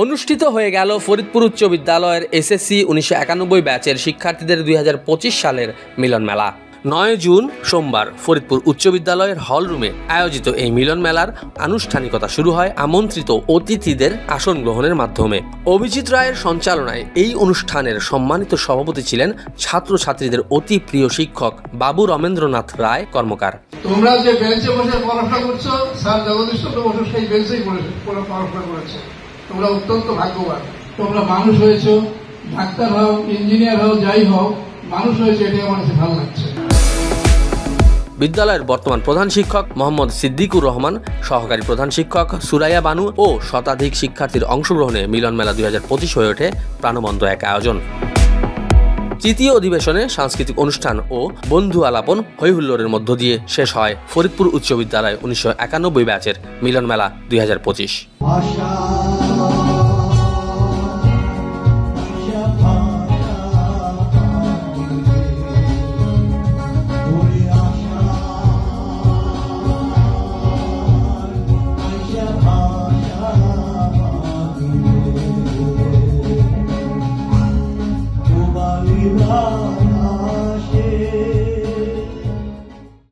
অনুষ্ঠিত হয়ে গেল ফরিদপুর উচ্চ বিদ্যালয়ের এসএসসি 1991 ব্যাচের শিক্ষার্থীদের 2025 সালের মিলন মেলা। 9 জুন সোমবার ফরিদপুর উচ্চ বিদ্যালয়ের হল রুমে আয়োজিত এই মিলন মেলার আনুষ্ঠানিকতা শুরু হয় আমন্ত্রিত অতিথিদের আসন গ্রহণের মাধ্যমে। অভিজিৎ রায়ের সঞ্চালনায় এই অনুষ্ঠানের সম্মানিত সভাপতি ছিলেন ছাত্রছাত্রীদের অতি প্রিয় শিক্ষক বাবু রমেন্দ্রনাথ রায় কর্মকার। তোমরা যে বেঞ্চে বসে পড়াশোনা করছো, স্যার জগদীশ চন্দ্র বসু সেই বেঞ্চেই পড়াশোনা করেছে। তোমরা অত্যন্ত ভাগ্যবান। তোমরা মানুষ হয়েছো, ডাক্তার হও, ইঞ্জিনিয়ার হও, যাই হও, মানুষ হয়েছে, এটাই আমার কাছে ভালো লাগছে। বিদ্যালয়ের বর্তমান প্রধান শিক্ষক মোহাম্মদ সিদ্দিকুর রহমান, সহকারী প্রধান শিক্ষক সুরাইয়া বানু ও শতাধিক শিক্ষার্থীর অংশগ্রহণে মিলন মেলা 2025 হয়ে ওঠে প্রাণবন্ত এক আয়োজন। তৃতীয় অধিবেশনে সাংস্কৃতিক অনুষ্ঠান ও বন্ধু আলাপন হৈহুল্লোড়ের মধ্য দিয়ে শেষ হয় ফরিদপুর উচ্চ বিদ্যালয় 1991 ব্যাচের মিলন মেলা 2025।